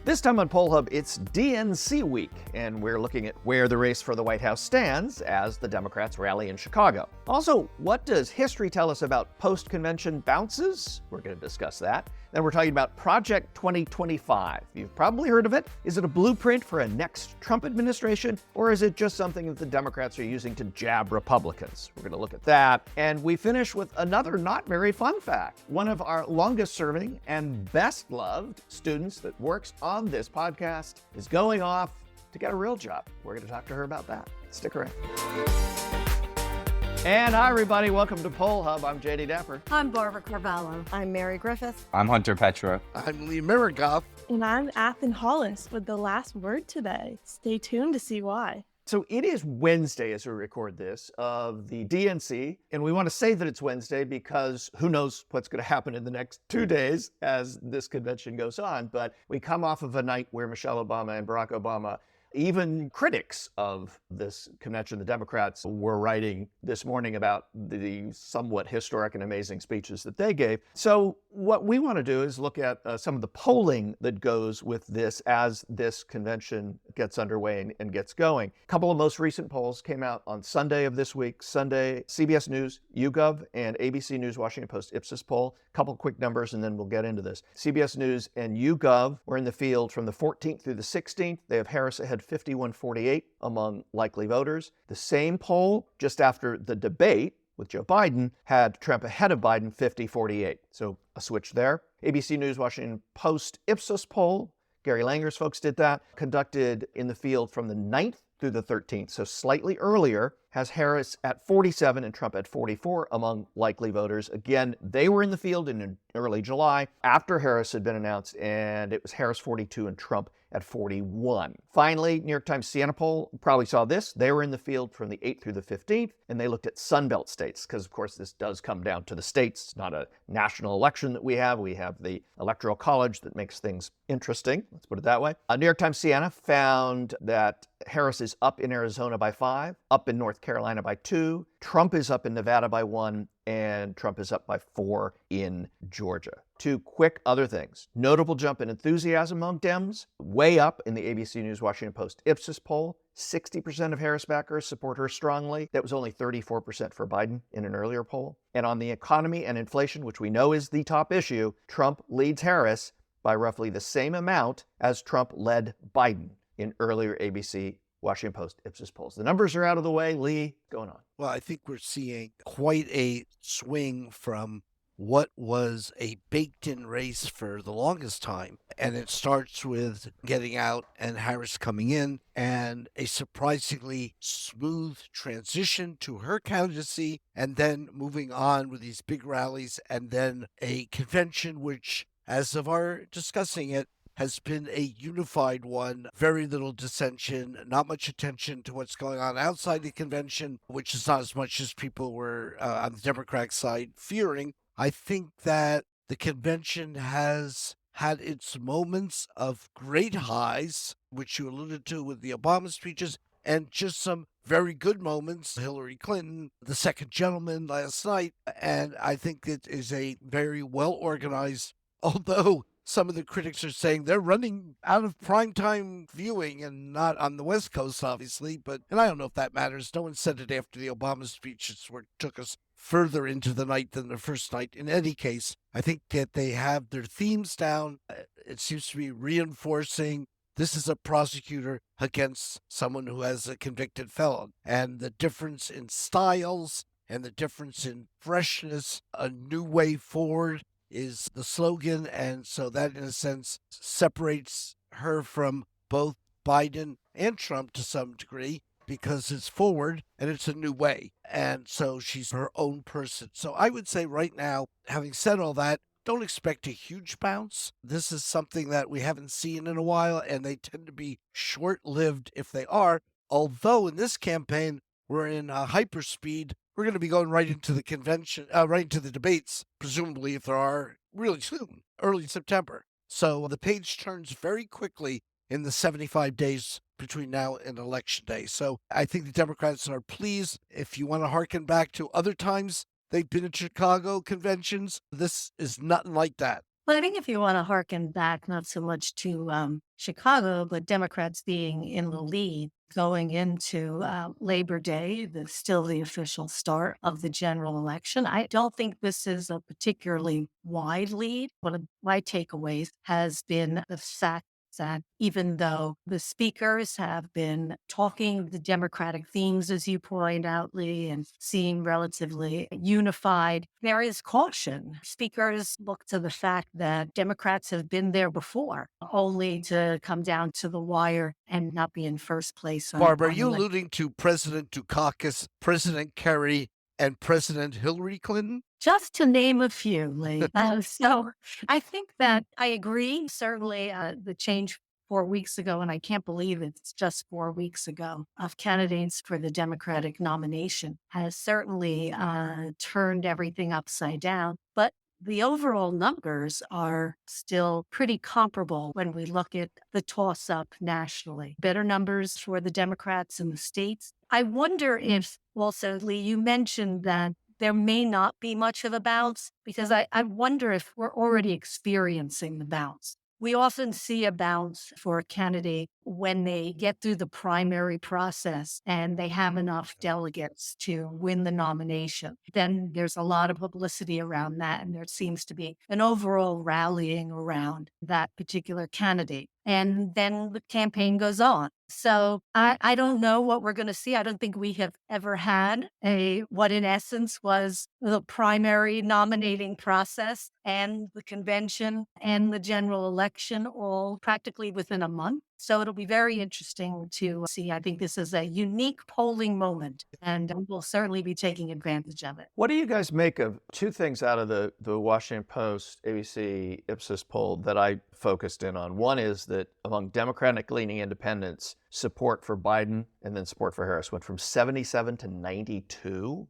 This time on Poll Hub, it's DNC week, and we're looking at where the race for the White House stands as the Democrats rally in Chicago. Also, what does history tell us about post-convention bounces? We're going to discuss that. Then we're talking about Project 2025. You've probably heard of it. Is it a blueprint for a next Trump administration, or is it just something that the Democrats are using to jab Republicans? We're going to look at that. And we finish with another not very fun fact. One of our longest serving and best loved students that works on this podcast is going off to get a real job. We're going to talk to her about that. Stick around. And hi, everybody. Welcome to Poll Hub. I'm JD Dapper. I'm Barbara Carvalho. I'm Mary Griffith. I'm Hunter Petra. I'm Lee Mirigoff. And I'm Athen Hollis with the last word today. Stay tuned to see why. So it is Wednesday as we record this of the DNC, and we want to say that it's Wednesday because who knows what's going to happen in the next 2 days as this convention goes on. But we come off of a night where Michelle Obama and Barack Obama, even critics of this convention, the Democrats, were writing this morning about the somewhat historic and amazing speeches that they gave. So what we want to do is look at some of the polling that goes with this as this convention gets underway and gets going. A couple of most recent polls came out on Sunday of this week. Sunday, CBS News, YouGov, and ABC News Washington Post Ipsos poll. A couple quick numbers and then we'll get into this. CBS News and YouGov were in the field from the 14th through the 16th. They have Harris ahead 51-48 among likely voters. The same poll just after the debate with Joe Biden had Trump ahead of Biden 50-48. So a switch there. ABC News Washington Post Ipsos poll, Gary Langer's folks did that, conducted in the field from the 9th through the 13th, so slightly earlier, has Harris at 47 and Trump at 44 among likely voters. Again, they were in the field in early July after Harris had been announced, and it was Harris 42 and Trump at 41. Finally, New York Times Siena poll, you probably saw this. They were in the field from the 8th through the 15th, and they looked at Sunbelt states, because of course this does come down to the states. It's not a national election that we have. We have the Electoral College that makes things interesting. Let's put it that way. New York Times Siena found that Harris is up in Arizona by 5, up in North Carolina by 2, Trump is up in Nevada by 1, and Trump is up by 4 in Georgia. Two quick other things. Notable jump in enthusiasm among Dems, way up in the ABC News Washington Post Ipsos poll. 60% of Harris backers support her strongly. That was only 34% for Biden in an earlier poll. And on the economy and inflation, which we know is the top issue, Trump leads Harris by roughly the same amount as Trump led Biden in earlier ABC Washington Post Ipsos polls. The numbers are out of the way. Lee, what's going on? Well, I think we're seeing quite a swing from what was a baked-in race for the longest time. And it starts with getting out and Harris coming in and a surprisingly smooth transition to her candidacy, and then moving on with these big rallies, and then a convention which, as of our discussing it, has been a unified one. Very little dissension, not much attention to what's going on outside the convention, which is not as much as people were on the Democratic side fearing. I think that the convention has had its moments of great highs, which you alluded to with the Obama speeches, and just some very good moments. Hillary Clinton, the second gentleman last night, and I think it is a very well-organized, although some of the critics are saying they're running out of primetime viewing and not on the West Coast, obviously. And I don't know if that matters. No one said it after the Obama speeches, where it took us further into the night than the first night. In any case, I think that they have their themes down. It seems to be reinforcing this is a prosecutor against someone who has a convicted felon. And the difference in styles and the difference in freshness, a new way forward, is the slogan, and so that in a sense separates her from both Biden and Trump to some degree, because it's forward and it's a new way, and so she's her own person. So I would say right now, having said all that, don't expect a huge bounce. This is something that we haven't seen in a while, and they tend to be short-lived if they are, although in this campaign we're in hyperspeed. We're going to be going right into the convention, right into the debates, presumably, if there are, really soon, early September. So the page turns very quickly in the 75 days between now and Election Day. So I think the Democrats are pleased. If you want to harken back to other times they've been at Chicago conventions, this is nothing like that. Well, I think if you want to harken back, not so much to Chicago, but Democrats being in the lead going into Labor Day, still the official start of the general election. I don't think this is a particularly wide lead. One of my takeaways has been the fact that even though the speakers have been talking the Democratic themes, as you point out, Lee, and seem relatively unified, there is caution. Speakers look to the fact that Democrats have been there before, only to come down to the wire and not be in first place. Barbara, are you alluding to President Dukakis, President Kerry, and President Hillary Clinton? Just to name a few, Lee. So I think that I agree. Certainly the change 4 weeks ago, and I can't believe it's just 4 weeks ago, of candidates for the Democratic nomination has certainly turned everything upside down. But the overall numbers are still pretty comparable when we look at the toss-up nationally. Better numbers for the Democrats in the states. I wonder if also, Lee, you mentioned that there may not be much of a bounce, because I wonder if we're already experiencing the bounce. We often see a bounce for a candidate when they get through the primary process and they have enough delegates to win the nomination. Then there's a lot of publicity around that, and there seems to be an overall rallying around that particular candidate. And then the campaign goes on. So I don't know what we're going to see. I don't think we have ever had what in essence was the primary nominating process and the convention and the general election all practically within a month. So it'll be very interesting to see. I think this is a unique polling moment, and we'll certainly be taking advantage of it. What do you guys make of two things out of the Washington Post, ABC, Ipsos poll that I focused in on? One is that among Democratic-leaning independents, support for Biden and then support for Harris went from 77 to 92.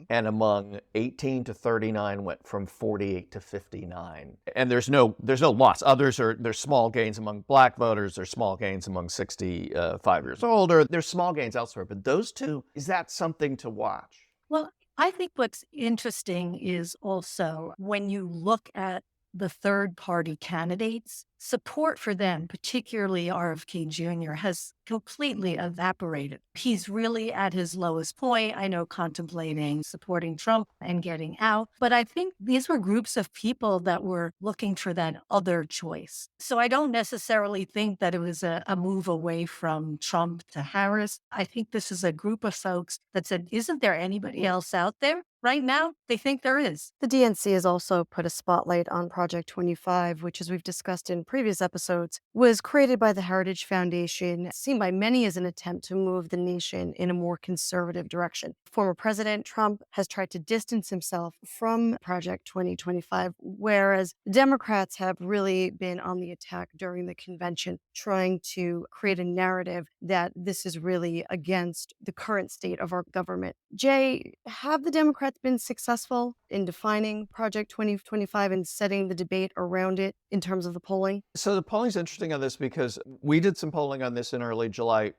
And among 18 to 39 went from 48 to 59. And there's no loss. There's small gains among black voters, there's small gains among 65 years older, there's small gains elsewhere. But those two, is that something to watch? Well, I think what's interesting is also when you look at the third party candidates, support for them, particularly RFK Jr., has completely evaporated. He's really at his lowest point. I know contemplating supporting Trump and getting out, but I think these were groups of people that were looking for that other choice. So I don't necessarily think that it was a move away from Trump to Harris. I think this is a group of folks that said, isn't there anybody else out there? Right now, they think there is. The DNC has also put a spotlight on Project 25, which, as we've discussed in previous episodes, was created by the Heritage Foundation, seen by many as an attempt to move the nation in a more conservative direction. Former President Trump has tried to distance himself from Project 2025, whereas Democrats have really been on the attack during the convention, trying to create a narrative that this is really against the current state of our government. Jay, have the Democrats been successful in defining Project 2025 and setting the debate around it in terms of the polling? So the polling's interesting on this because we did some polling on this in early July.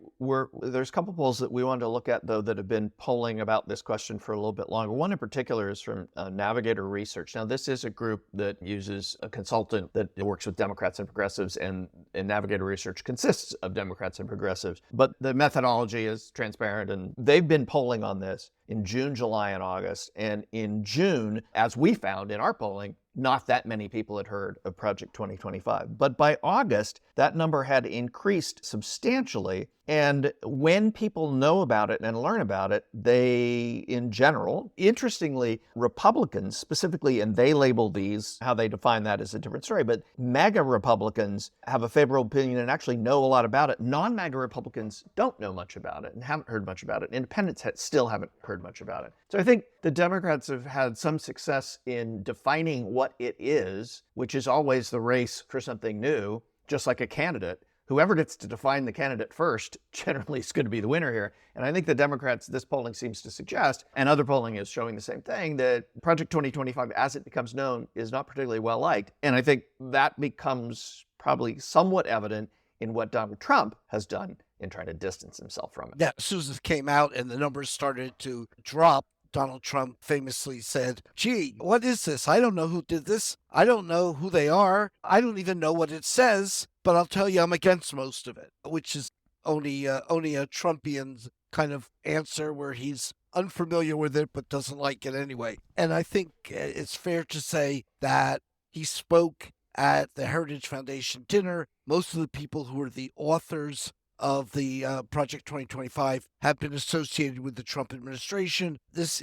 There's a couple polls that we wanted to look at, though, that have been polling about this question for a little bit longer. One in particular is from Navigator Research. Now, this is a group that uses a consultant that works with Democrats and progressives, and Navigator Research consists of Democrats and progressives. But the methodology is transparent, and they've been polling on this in June, July, and August. And in June, as we found in our polling, not that many people had heard of Project 2025. But by August, that number had increased substantially. And when people know about it and learn about it, they, in general, interestingly, Republicans specifically, and they label these, how they define that is a different story, but MAGA Republicans have a favorable opinion and actually know a lot about it. Non-MAGA Republicans don't know much about it and haven't heard much about it. Independents still haven't heard much about it. So I think the Democrats have had some success in defining what it is, which is always the race for something new, just like a candidate. Whoever gets to define the candidate first generally is going to be the winner here. And I think the Democrats, this polling seems to suggest, and other polling is showing the same thing, that Project 2025, as it becomes known, is not particularly well liked. And I think that becomes probably somewhat evident in what Donald Trump has done in trying to distance himself from it. Yeah, as soon as it came out and the numbers started to drop, Donald Trump famously said, "Gee, what is this? I don't know who did this. I don't know who they are. I don't even know what it says, but I'll tell you I'm against most of it," which is only a Trumpian kind of answer where he's unfamiliar with it but doesn't like it anyway. And I think it's fair to say that he spoke at the Heritage Foundation dinner. Most of the people who are the authors of the Project 2025 have been associated with the Trump administration. It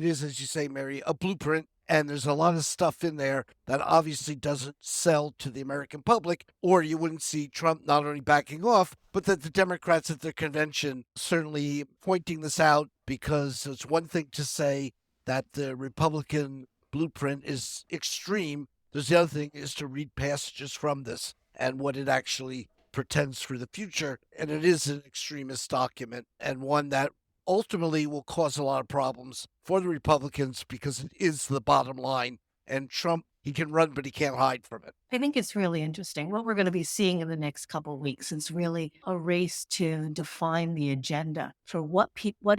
is, as you say, Mary, a blueprint. And there's a lot of stuff in there that obviously doesn't sell to the American public, or you wouldn't see Trump not only backing off, but that the Democrats at their convention certainly pointing this out, because it's one thing to say that the Republican blueprint is extreme. There's the other thing is to read passages from this and what it actually pretends for the future. And it is an extremist document, and one that ultimately will cause a lot of problems for the Republicans because it is the bottom line. And Trump, he can run, but he can't hide from it. I think it's really interesting. What we're going to be seeing in the next couple of weeks is really a race to define the agenda for what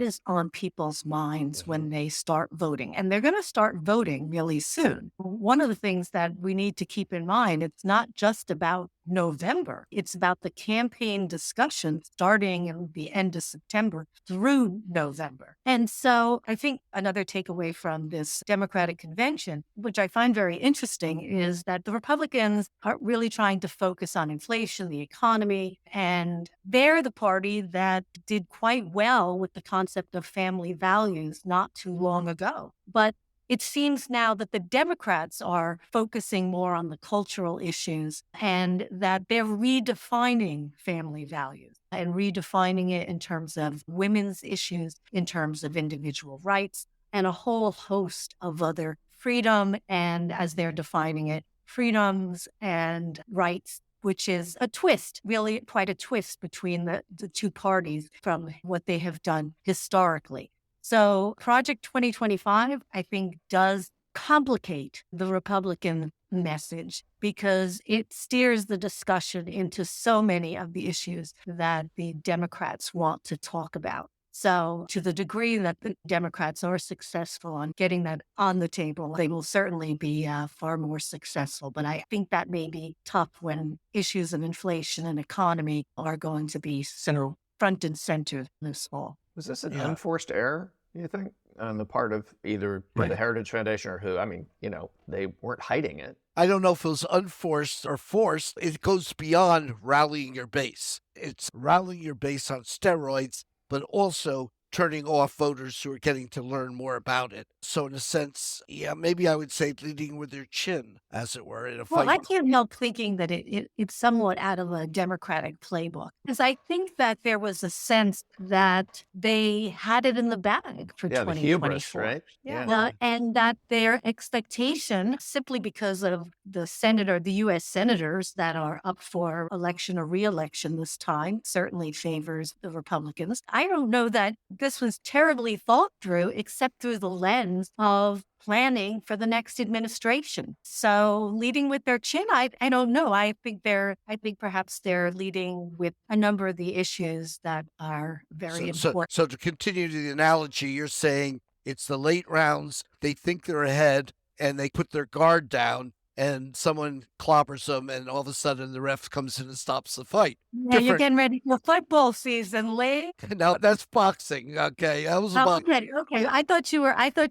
is on people's minds when they start voting. And they're going to start voting really soon. One of the things that we need to keep in mind, it's not just about November. It's about the campaign discussion starting in the end of September through November. And so I think another takeaway from this Democratic convention, which I find very interesting, is that the Republicans are really trying to focus on inflation, the economy, and they're the party that did quite well with the concept of family values not too long ago. But it seems now that the Democrats are focusing more on the cultural issues and that they're redefining family values and redefining it in terms of women's issues, in terms of individual rights, and a whole host of other freedom. And as they're defining it, freedoms and rights, which is a twist, really quite a twist between the two parties from what they have done historically. So Project 2025, I think, does complicate the Republican message because it steers the discussion into so many of the issues that the Democrats want to talk about. So to the degree that the Democrats are successful on getting that on the table, they will certainly be far more successful. But I think that may be tough when issues of inflation and economy are going to be front and center this fall. Was this an unforced error, you think, on the part of either the Heritage Foundation or who? I mean, they weren't hiding it. I don't know if it was unforced or forced. It goes beyond rallying your base. It's rallying your base on steroids, but also turning off voters who are getting to learn more about it. So in a sense, maybe I would say leading with their chin, as it were, in a fight. Well, I can't help thinking that it's somewhat out of a Democratic playbook, because I think that there was a sense that they had it in the bag for 2024. The hubris, right? Yeah. And that their expectation, simply because of the U.S. senators that are up for election or re-election this time, certainly favors the Republicans. I don't know that this was terribly thought through, except through the lens of planning for the next administration. So leading with their chin, I don't know. I think perhaps they're leading with a number of the issues that are very important. So to continue the analogy, you're saying it's the late rounds, they think they're ahead, and they put their guard down, and someone clobbers them, and all of a sudden the ref comes in and stops the fight. Yeah, you're getting ready for football season, Lee. No, that's boxing. Okay, that was Okay. I thought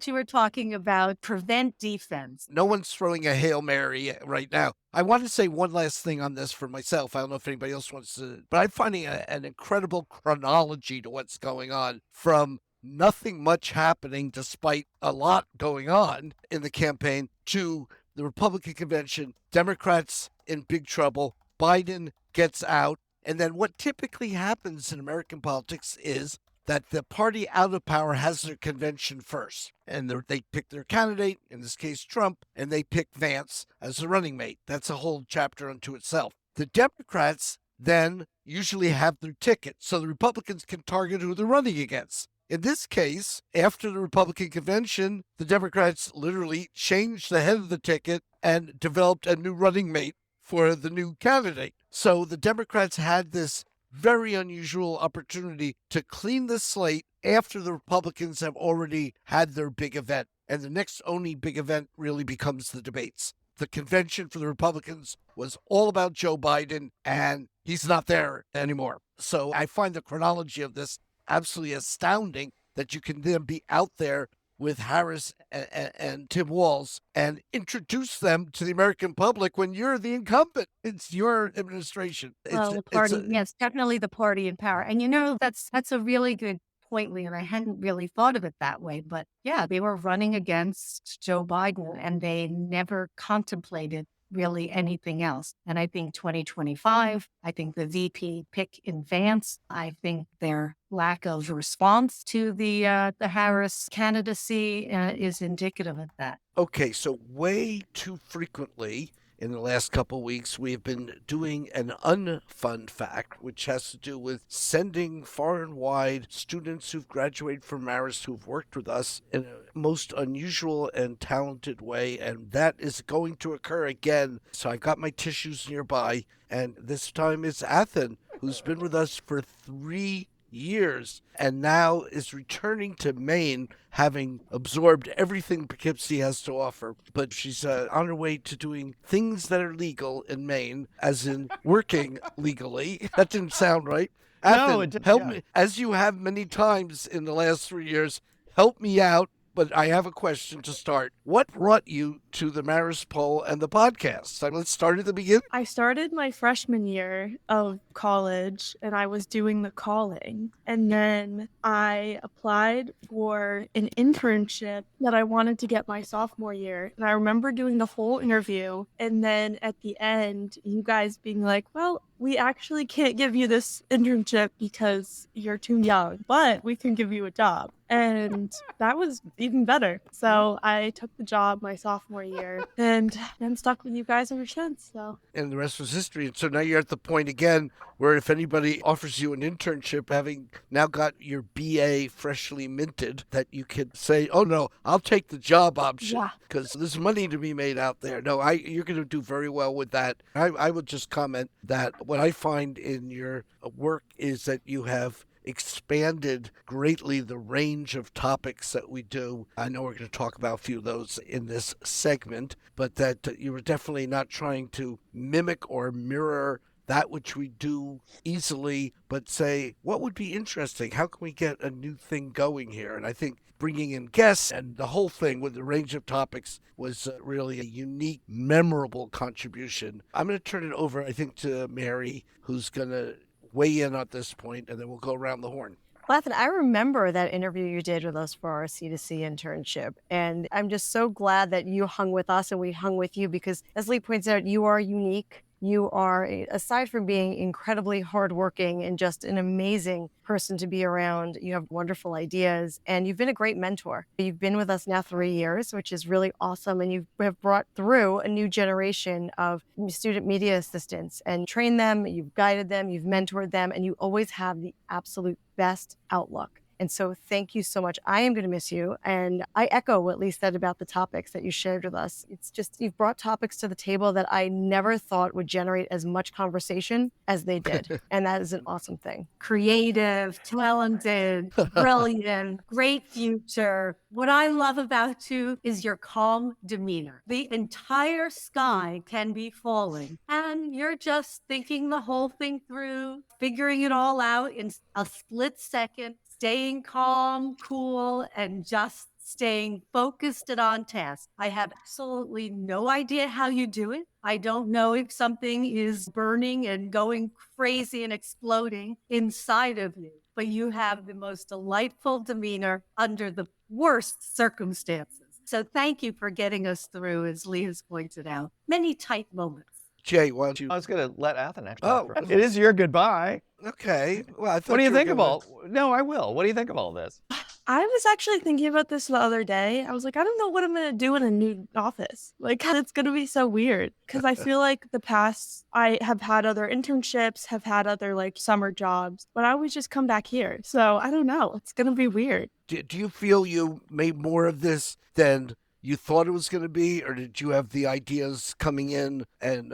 you were talking about prevent defense. No one's throwing a Hail Mary right now. I want to say one last thing on this for myself. I don't know if anybody else wants to, but I'm finding an incredible chronology to what's going on, from nothing much happening despite a lot going on in the campaign to the Republican convention, Democrats in big trouble, Biden gets out. And then what typically happens in American politics is that the party out of power has their convention first. And they pick their candidate, in this case Trump, and they pick Vance as the running mate. That's a whole chapter unto itself. The Democrats then usually have their ticket, so the Republicans can target who they're running against. In this case, after the Republican convention, the Democrats literally changed the head of the ticket and developed a new running mate for the new candidate. So the Democrats had this very unusual opportunity to clean the slate after the Republicans have already had their big event. And the next only big event really becomes the debates. The convention for the Republicans was all about Joe Biden, and he's not there anymore. So I find the chronology of this absolutely astounding, that you can then be out there with Harris and Tim Walz and introduce them to the American public when you're the incumbent. It's your administration. Well, the party, yes, definitely the party in power. And that's a really good point, Lee, and I hadn't really thought of it that way. But yeah, they were running against Joe Biden and they never contemplated really anything else. And I think 2025, I think the VP pick in Vance, I think their lack of response to the Harris candidacy is indicative of that. Okay, so way too frequently in the last couple of weeks, we have been doing an unfun fact, which has to do with sending far and wide students who've graduated from Marist who've worked with us in a most unusual and talented way. And that is going to occur again. So I got my tissues nearby. And this time it's Athen, who's been with us for 3 years and now is returning to Maine, having absorbed everything Poughkeepsie has to offer. But she's on her way to doing things that are legal in Maine, as in working legally. That didn't sound right. Athen, No, it didn't. help me, as you have many times in the last 3 years. Help me out. But I have a question to start. What brought you to the Marist poll and the podcast? So let's start at the beginning. I started my freshman year of college and I was doing the calling. And then I applied for an internship that I wanted to get my sophomore year. And I remember doing the whole interview. And then at the end, you guys being like, well, we actually can't give you this internship because you're too young, but we can give you a job. And that was even better. So I took the job my sophomore year and I'm stuck with you guys ever since. So, and the rest was history. And so now you're at the point again where if anybody offers you an internship, having now got your BA freshly minted, that you could say, oh no, I'll take the job option because there's money to be made out there. No, you're going to do very well with that. I would just comment that what I find in your work is that you have expanded greatly the range of topics that we do. I know we're going to talk about a few of those in this segment, but that you were definitely not trying to mimic or mirror that which we do easily, but say, what would be interesting? How can we get a new thing going here? And I think bringing in guests and the whole thing with the range of topics was really a unique, memorable contribution. I'm going to turn it over, I think, to Mary, who's going to weigh in at this point, and then we'll go around the horn. Well, I remember that interview you did with us for our C2C internship. And I'm just so glad that you hung with us and we hung with you because, as Lee points out, you are unique. You are, aside from being incredibly hardworking and just an amazing person to be around, you have wonderful ideas and you've been a great mentor. You've been with us now 3 years, which is really awesome. And you have brought through a new generation of student media assistants and trained them, you've guided them, you've mentored them, and you always have the absolute best outlook. And so thank you so much. I am going to miss you. And I echo what Lee said about the topics that you shared with us. It's just, you've brought topics to the table that I never thought would generate as much conversation as they did. And that is an awesome thing. Creative, talented, brilliant, great future. What I love about you is your calm demeanor. The entire sky can be falling and you're just thinking the whole thing through, figuring it all out in a split second, staying calm, cool, and just staying focused and on task. I have absolutely no idea how you do it. I don't know if something is burning and going crazy and exploding inside of you, but you have the most delightful demeanor under the worst circumstances. So thank you for getting us through, as Lee has pointed out, many tight moments. Jay, why don't you? I was going to let Athen actually. It is your goodbye. Okay. Well, I thought What do you think of all? No, I will. What do you think of all this? I was actually thinking about this the other day. I was like, I don't know what I'm going to do in a new office. Like, it's going to be so weird because I feel like the past, I have had other internships, have had other like summer jobs, but I always just come back here. So I don't know. It's going to be weird. Do you feel you made more of this than you thought it was going to be, or did you have the ideas coming in and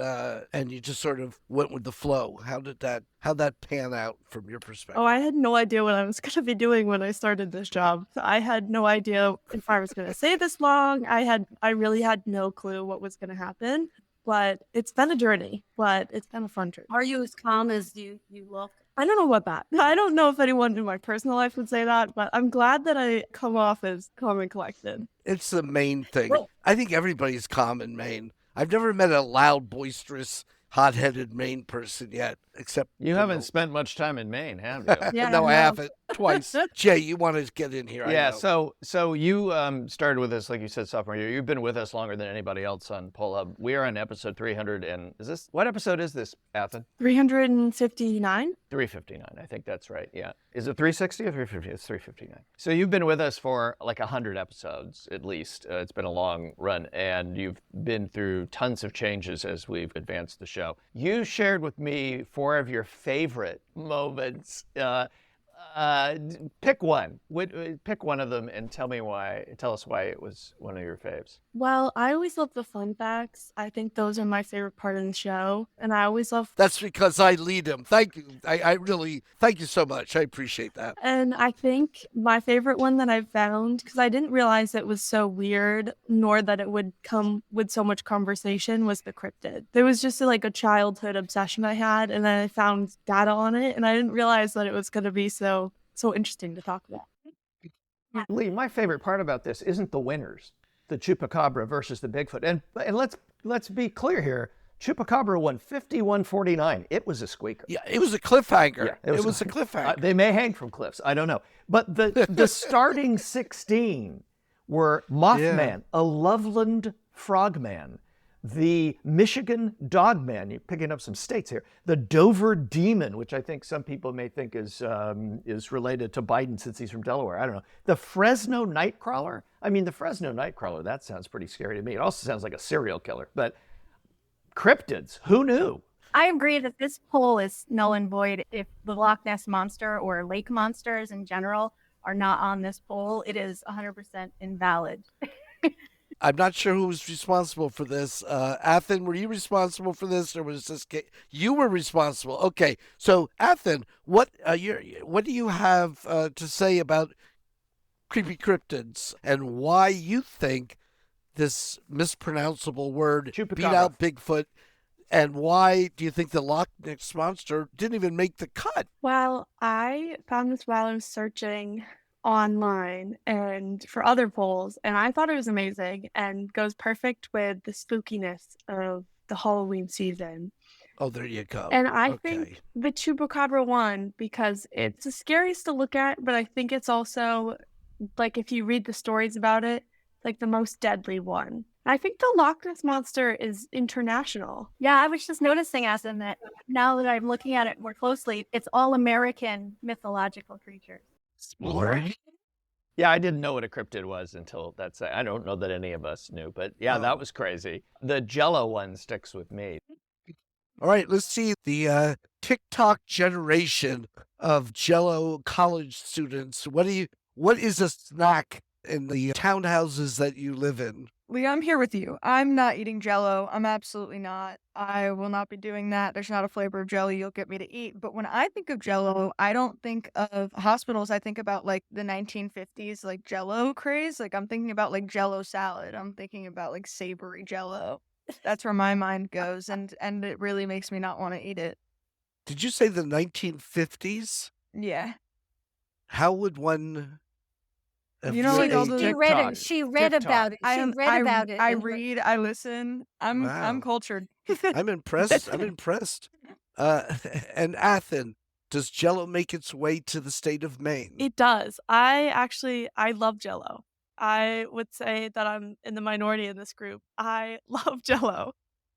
you just sort of went with the flow? How'd that pan out from your perspective? Oh, I had no idea what I was going to be doing when I started this job. I had no idea if I was going to stay this long. I really had no clue what was going to happen. But it's been a journey, but it's been a fun journey. Are you as calm as you look? I don't know about that. I don't know if anyone in my personal life would say that, but I'm glad that I come off as calm and collected. It's the main thing. Well- I think everybody's calm in Maine. I've never met a loud, boisterous, hot-headed Maine person yet, except You haven't spent much time in Maine, have you? Yeah, no, I no. haven't. Twice. Jay, you want to get in here? Yeah, I know. so you started with us, like you said, sophomore year. You've been with us longer than anybody else on Pull Up. We are on episode 300, and what episode is this, Athen? 359? 359, I think that's right, yeah. Is it 360 or 350? It's 359. So you've been with us for like 100 episodes, at least. It's been a long run, and you've been through tons of changes as we've advanced the show. You shared with me 4 of your favorite moments. Pick one. Pick one of them and tell us why it was one of your faves. Well, I always love the fun facts. I think those are my favorite part of the show. And I always love That's because I lead him. Thank you. I really, thank you so much. I appreciate that. And I think my favorite one that I've found, because I didn't realize it was so weird, nor that it would come with so much conversation, was the cryptid. There was just like a childhood obsession I had, and then I found data on it, and I didn't realize that it was going to be so interesting to talk about. Lee, my favorite part about this isn't the winners, the Chupacabra versus the Bigfoot. And let's be clear here. Chupacabra won 51-49. It was a squeaker. Yeah, it was a cliffhanger. Yeah, it was a cliffhanger. They may hang from cliffs. I don't know. But the starting 16 were Mothman, a Loveland Frogman, the Michigan Dogman. You're picking up some states here. The Dover Demon, which I think some people may think is related to Biden since he's from Delaware. I don't know. The Fresno Nightcrawler. I mean, the Fresno Nightcrawler, that sounds pretty scary to me. It also sounds like a serial killer. But cryptids, who knew? I agree that this poll is null and void. If the Loch Ness Monster or lake monsters in general are not on this poll, it is 100% invalid. I'm not sure who was responsible for this. Athen, were you responsible for this, or was this you were responsible? Okay, so Athen, what do you have to say about creepy cryptids and why you think this mispronounceable word Chupacabra beat out Bigfoot, and why do you think the Loch Ness Monster didn't even make the cut? Well, I found this while I was searching online and for other polls, and I thought it was amazing and goes perfect with the spookiness of the Halloween season. Oh, there you go. And I Okay. think the Chupacabra won because it's the scariest to look at, but I think it's also, like, if you read the stories about it, like the most deadly one. I think the Loch Ness Monster is international. Yeah, I was just noticing, Asim, that now that I'm looking at it more closely, it's all American mythological creatures. Yeah, I didn't know what a cryptid was until I don't know that any of us knew, but yeah, that was crazy. The Jello one sticks with me. All right, let's see the TikTok generation of Jello college students. What is a snack in the townhouses that you live in? Lee, I'm here with you. I'm not eating Jello. I'm absolutely not. I will not be doing that. There's not a flavor of Jello you'll get me to eat. But when I think of Jello, I don't think of hospitals. I think about like the 1950s, like Jello craze. Like I'm thinking about like Jello salad. I'm thinking about like savory Jello. That's where my mind goes, and it really makes me not want to eat it. Did you say the 1950s? Yeah. How would one? You know, like all those- TikTok. She read TikTok. about it. She read about it. I and- read, I listen. I'm Wow. cultured. I'm impressed. I'm impressed. And Athen, does Jello make its way to the state of Maine? It does. I love Jello. I would say that I'm in the minority in this group. I love Jello.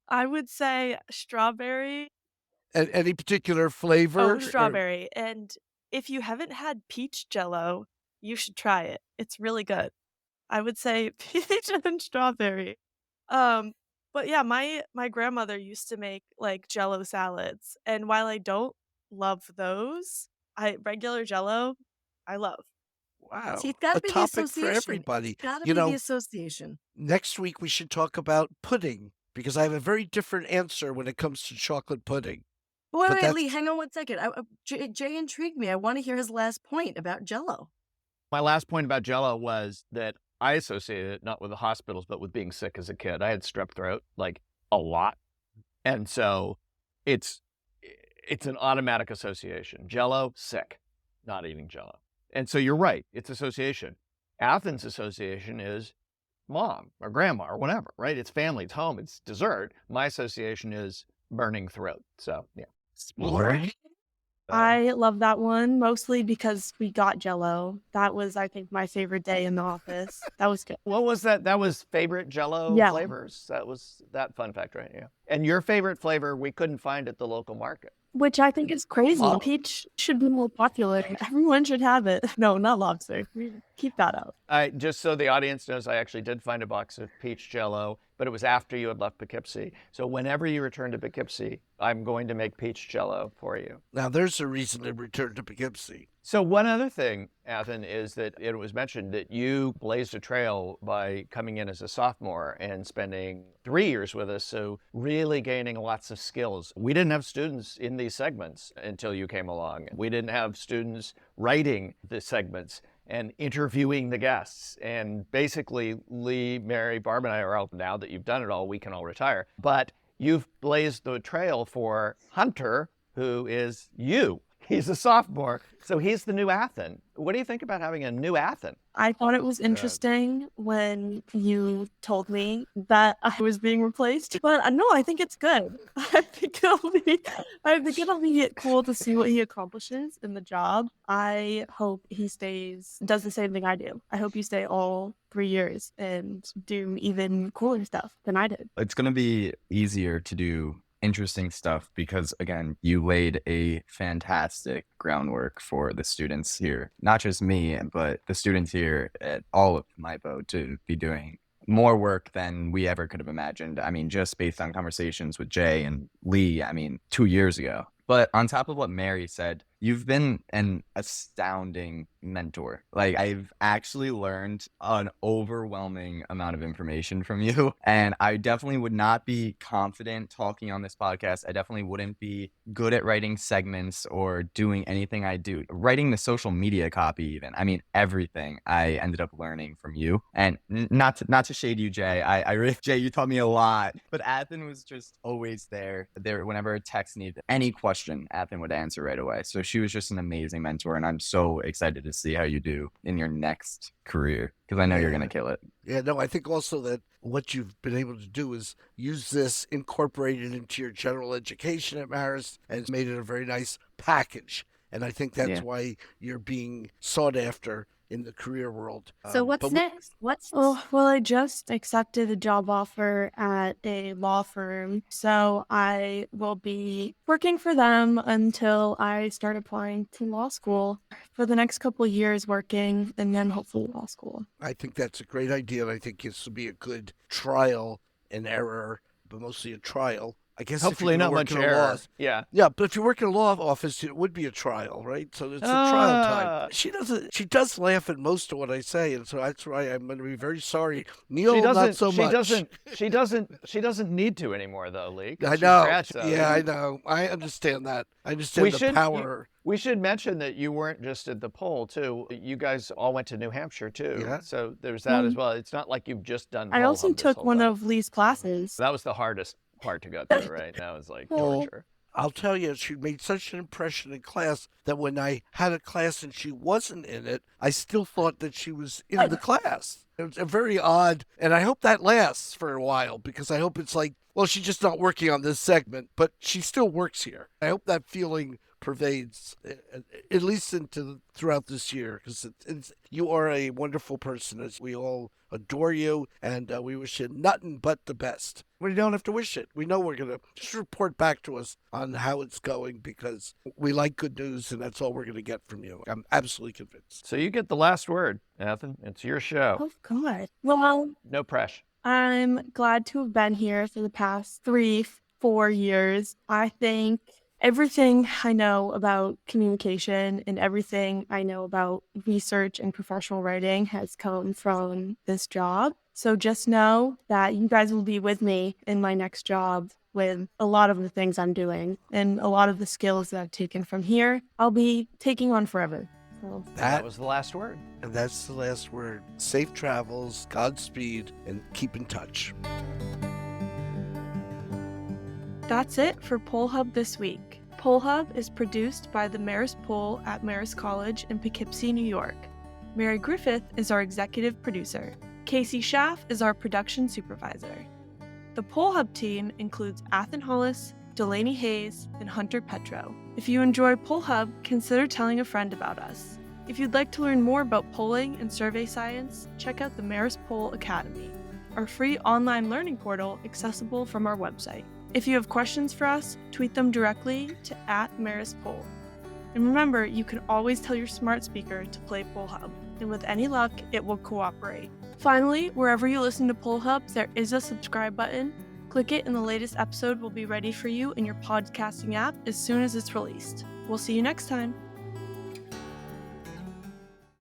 I would say strawberry. And any particular flavor? Oh, strawberry. And if you haven't had peach Jello, you should try it. It's really good. I would say peach and strawberry. But yeah, my grandmother used to make like Jello salads, and while I don't love those, regular Jello, I love. Wow. See, it's gotta a be the topic for association. everybody. Gotta You be know, the association. Next week, we should talk about pudding because I have a very different answer when it comes to chocolate pudding. Wait, But wait, that's Lee, hang on one second. Jay intrigued me. I want to hear his last point about Jell-O. My last point about Jell-O was that I associated it not with the hospitals, but with being sick as a kid. I had strep throat like a lot. And so it's an automatic association. Jell-O, sick, not eating Jell-O. And so you're right. It's association. Athens association is mom or grandma or whatever, right? It's family, it's home, it's dessert. My association is burning throat. So yeah. I love that one mostly because we got Jell-O. That was, I think, my favorite day in the office. That was good. What was that? That was favorite Jell-O Yeah. flavors. That was that fun fact, right? Yeah. And your favorite flavor we couldn't find at the local market. Which I think is crazy. Oh. Peach should be more popular. Everyone should have it. No, not lobster. Keep that out. Just so the audience knows, I actually did find a box of peach Jell-O, but it was after you had left Poughkeepsie. So whenever you return to Poughkeepsie, I'm going to make peach Jell-O for you. Now, there's a reason to return to Poughkeepsie. So one other thing, Athen, is that it was mentioned that you blazed a trail by coming in as a sophomore and spending 3 years with us, so really gaining lots of skills. We didn't have students in these segments until you came along. We didn't have students writing the segments and interviewing the guests. And basically, Lee, Mary, Barb, and I are all, now that you've done it all, we can all retire. But you've blazed the trail for Hunter, who is you. He's a sophomore, so he's the new Athen. What do you think about having a new Athen? I thought it was interesting when you told me that I was being replaced, but no, I think it's good. I think it'll be cool to see what he accomplishes in the job. I hope he does the same thing I do. I hope you stay all 3 years and do even cooler stuff than I did. It's going to be easier to do interesting stuff because, again, you laid a fantastic groundwork for the students here, not just me, but the students here at all of MIPO to be doing more work than we ever could have imagined. I mean, just based on conversations with Jay and Lee, 2 years ago. But on top of what Mary said, you've been an astounding mentor. Like, I've actually learned an overwhelming amount of information from you. And I definitely would not be confident talking on this podcast. I definitely wouldn't be good at writing segments or doing anything I do. Writing the social media copy even. Everything I ended up learning from you. And not to shade you, Jay. Jay, you taught me a lot. But Athen was just always there. Whenever a text needed any question, Athen would answer right away. So she was just an amazing mentor, and I'm so excited to see how you do in your next career because I know you're going to kill it. Yeah, no, I think also that what you've been able to do is use this, incorporate it into your general education at Marist, and it's made it a very nice package. And I think that's why you're being sought after in the career world. So what's next? Oh, well, I just accepted a job offer at a law firm. So I will be working for them until I start applying to law school for the next couple of years working and then hopefully law school. I think that's a great idea. And I think this will be a good trial and error, but mostly a trial. I guess hopefully not much error. Yeah. Yeah, but if you work in a law office, it would be a trial, right? So it's a trial time. She does laugh at most of what I say, and so that's why I'm going to be very sorry. Neil, not so much. She doesn't need to anymore, though, Lee. I know. Yeah, I know. I understand that. I understand the power. We should mention that you weren't just at the poll, too. You guys all went to New Hampshire, too. Yeah. So there's that as well. It's not like you've just done I also took one of Lee's classes. That was the hardest part to go through, right? That was like torture. I'll tell you, she made such an impression in class that when I had a class and she wasn't in it, I still thought that she was in the class. It was very odd, and I hope that lasts for a while because I hope it's like, well, she's just not working on this segment, but she still works here. I hope that feeling pervades at least throughout this year because you are a wonderful person, as we all adore you, and we wish you nothing but the best. We don't have to wish it. We know we're going to just report back to us on how it's going because we like good news, and that's all we're going to get from you. I'm absolutely convinced. So you get the last word, Athen. It's your show. Oh, God. Well, no pressure. I'm glad to have been here for the past 3-4 years. I think Everything I know about communication and everything I know about research and professional writing has come from this job. So just know that you guys will be with me in my next job with a lot of the things I'm doing and a lot of the skills that I've taken from here, I'll be taking on forever. So That was the last word. And that's the last word. Safe travels, Godspeed, and keep in touch. that's it for Poll Hub this week. Poll Hub is produced by the Marist Poll at Marist College in Poughkeepsie, New York. Mary Griffith is our executive producer. Casey Schaff is our production supervisor. The Poll Hub team includes Athen Hollis, Delaney Hayes, and Hunter Petro. If you enjoy Poll Hub, consider telling a friend about us. If you'd like to learn more about polling and survey science, check out the Marist Poll Academy, our free online learning portal accessible from our website. If you have questions for us, tweet them directly to @MarisPoll. And remember, you can always tell your smart speaker to play Poll Hub, and with any luck, it will cooperate. Finally, wherever you listen to Poll Hub, there is a subscribe button. Click it and the latest episode will be ready for you in your podcasting app as soon as it's released. We'll see you next time.